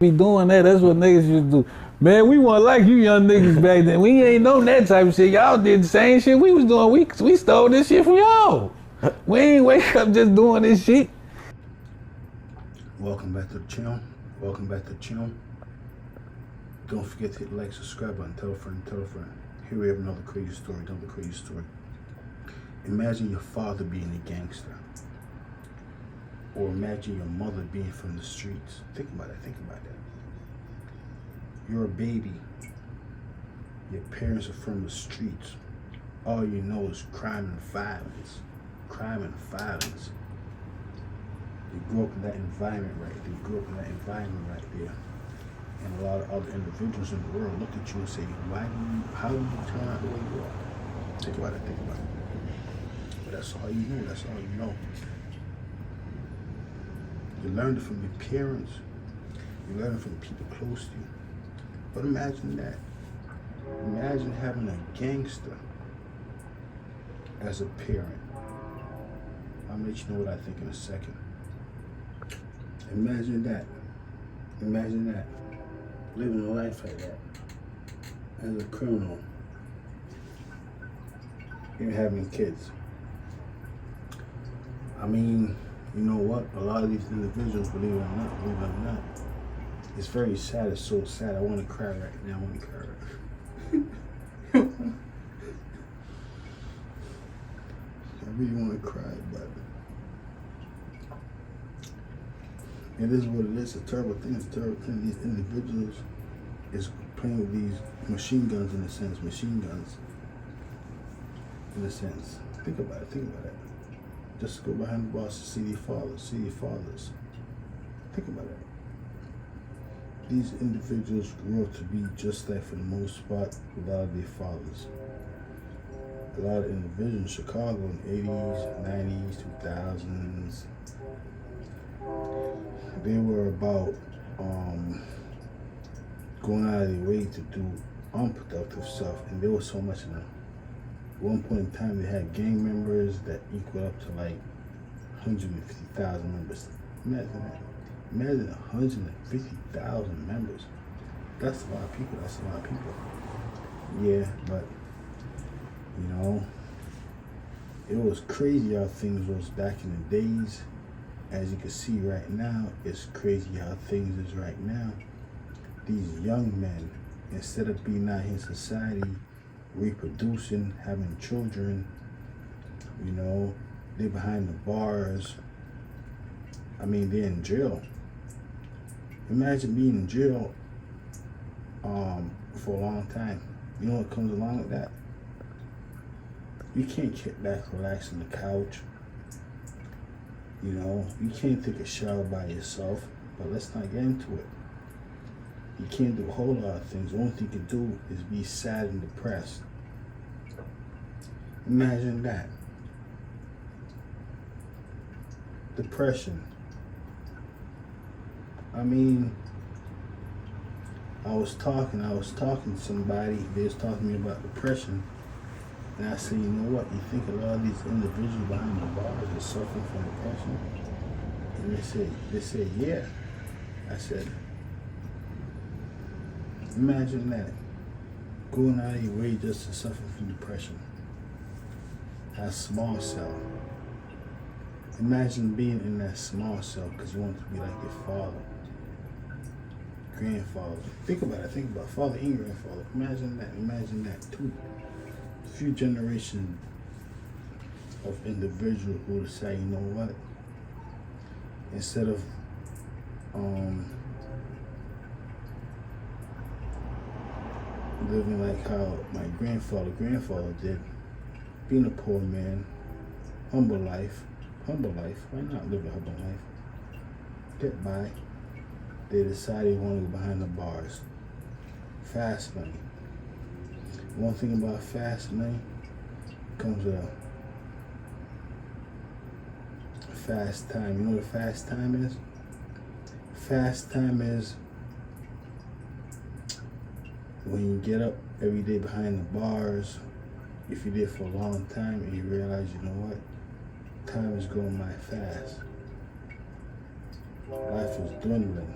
be doing that. That's what niggas used to do. Man, we weren't like you young niggas back then. We ain't know that type of shit. Y'all did the same shit we was doing. We stole this shit from y'all. We ain't wake up just doing this shit. Welcome back to the channel. Welcome back to the channel. Don't forget to hit the like, subscribe button, tell a friend, tell a friend. Here we have another crazy story, Imagine your father being a gangster. Or imagine your mother being from the streets. Think about that. You're a baby. Your parents are from the streets. All you know is crime and violence. You grew up in that environment right there. And a lot of other individuals in the world look at you and say, how do you turn out the way you are? Think about it. But that's all you know. You learned it from your parents. You learned it from people close to you. But imagine that. Imagine having a gangster as a parent. I'll let you know what I think in a second. Imagine that. Living a life like that. As a criminal. Even having kids. I mean, you know what? A lot of these individuals, believe it or not, it's very sad. It's so sad. I want to cry right now. I really want to cry, but it is what it is. It's a terrible thing. These individuals is playing with these machine guns in a sense. Think about it. Just go behind the bars to see your fathers. Think about it. These individuals grew up to be just like, for the most part, a lot of their fathers. A lot of individuals in Chicago in the 80s, 90s, 2000s, they were about going out of their way to do unproductive stuff, and there was so much in them. At one point in time, they had gang members that equal up to like 150,000 members. Imagine that. Imagine 150,000 members. That's a lot of people. Yeah, but you know, it was crazy how things was back in the days. As you can see right now, it's crazy how things is right now. These young men, instead of being out here in society, reproducing, having children, you know, they're behind the bars. I mean, they're in jail. Imagine being in jail for a long time. You know what comes along with that? You can't kick back, relax on the couch. You know, you can't take a shower by yourself, but let's not get into it. You can't do a whole lot of things. The only thing you can do is be sad and depressed. Imagine that. Depression. I mean, I was talking to somebody, they was talking to me about depression, and I said, you know what, you think a lot of these individuals behind the bars are suffering from depression? And they said, yeah. I said, imagine that, going out of your way just to suffer from depression. That small cell. Imagine being in that small cell because you want to be like your father, grandfather. Think about father and grandfather. Imagine that. A few generations of individuals who decide, you know what, instead of living like how my grandfather did, being a poor man, humble life. Why not live a humble life? Get by. They decided they want to go behind the bars. Fast money. One thing about fast money comes with a fast time. You know what a fast time is? Fast time is when you get up every day behind the bars, if you did for a long time and you realize, you know what, time is going by fast. Life is dwindling.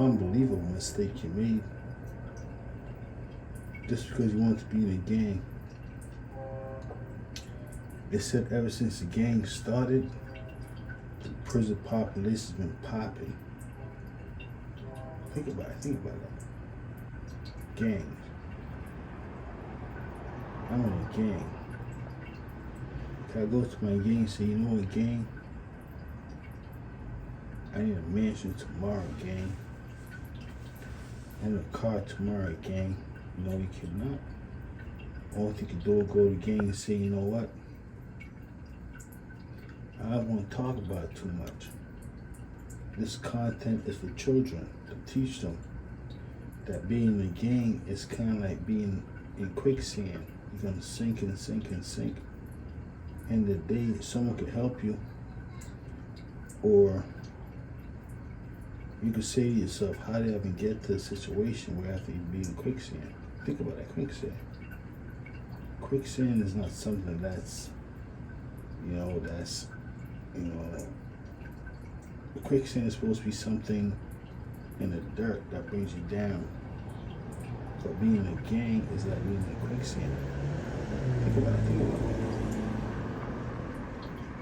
unbelievable mistake you made just because you wanted to be in a gang. They said ever since the gang started, the prison population's been popping. Think about it, that. Gangs. I'm in a gang. Can I go to my gang and say, you know what, gang? I need a mansion tomorrow, gang. I need a car tomorrow, gang. You know you cannot. All you can do is go to the gang and say, you know what? I don't want to talk about it too much. This content is for children, to teach them that being in a gang is kind of like being in quicksand. You're going to sink and sink and sink. And the day someone can help you, or you could say to yourself, how did I even get to a situation where I have to be in quicksand? Think about that, quicksand. Quicksand is not something that's, quicksand is supposed to be something in the dirt that brings you down. But being in a gang is like being in quicksand. Think about it.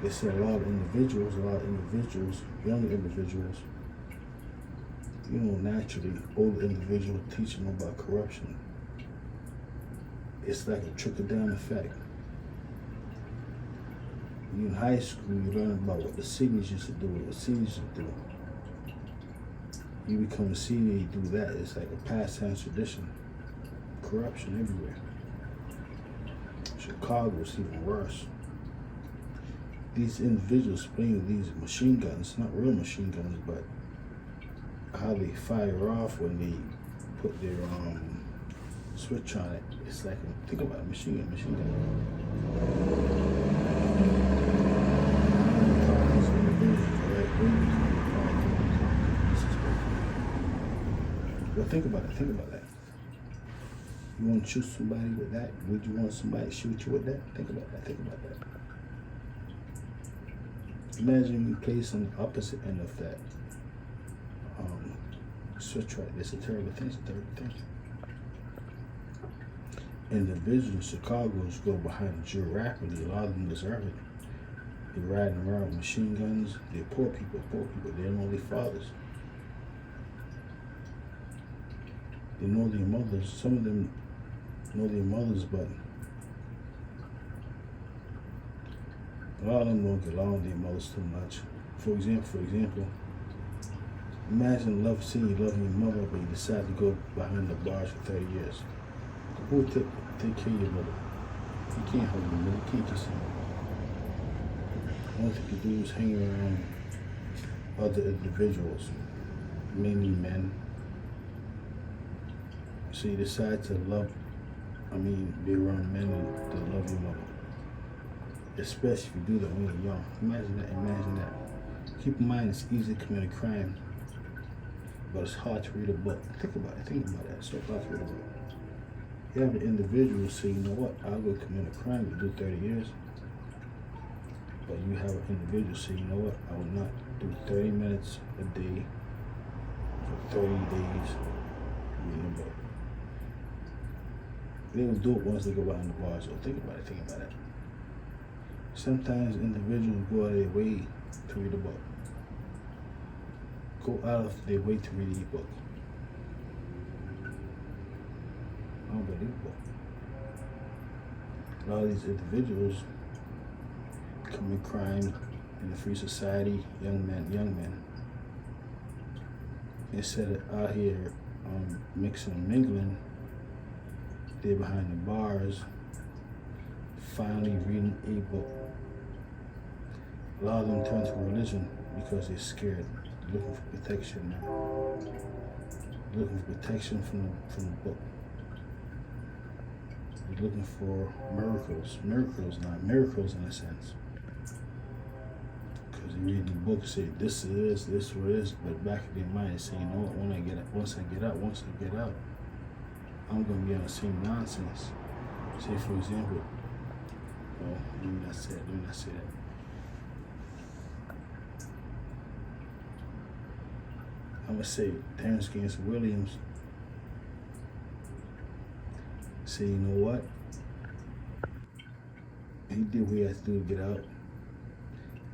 They said a lot of individuals, younger individuals, naturally, older individuals teach them about corruption. It's like a trickle-down effect. You in high school, you learn about what the seniors used to do, what the seniors used to do. You become a senior, you do that. It's like a pastime tradition. Corruption everywhere. Chicago is even worse. These individuals playing with these machine guns, not real machine guns, but how they fire off when they put their switch on it. It's like, think about it, machine gun. But think about that. You want to shoot somebody with that? Would you want somebody to shoot you with that? Think about that. Imagine you place on the opposite end of that switch right. It's a terrible thing. Individuals in Chicago go behind the jail rapidly. A lot of them deserve it. They're riding around with machine guns. They're poor people. They don't know their fathers. They know their mothers. Some of them know their mothers, but a lot of them don't get along with their mothers too much. For example, imagine seeing you love your mother, but you decide to go behind the bars for 30 years. Who will take care of your mother? You can't hold your mother. You can't just all you can do is hang around other individuals, mainly men. So you decide to be around men that love your mother. Especially if you do that when you're young. Imagine that. Keep in mind it's easy to commit a crime, but it's hard to read a book. Think about that. It's so hard to read a book. You have an individual say, you know what, I'll go commit a crime to do 30 years. But you have an individual say, you know what, I will not do 30 minutes a day for 30 days reading a book. They will do it once they go behind the bars. So think about it. Sometimes individuals go out of their way to read a book. Go out of their way to read a book. Unbelievable. A lot of these individuals commit crime in the free society, young men. Instead of out here mixing and mingling, they're behind the bars, finally reading a book. A lot of them turn to religion because they're scared, looking for protection now. Looking for protection from the book. They're looking for miracles in a sense. Because they read the book, say this is, but back in their mind they say, you know what, once I get out, I'm gonna be on the same nonsense. Say for example, let me not say that. I'm gonna say Terrence against Williams. Say, you know what? He did what he had to do to get out.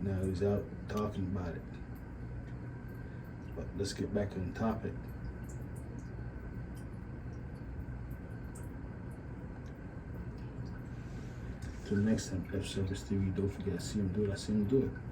Now he's out talking about it. But let's get back on topic. Till next time, F Service TV. Don't forget, I see him do it.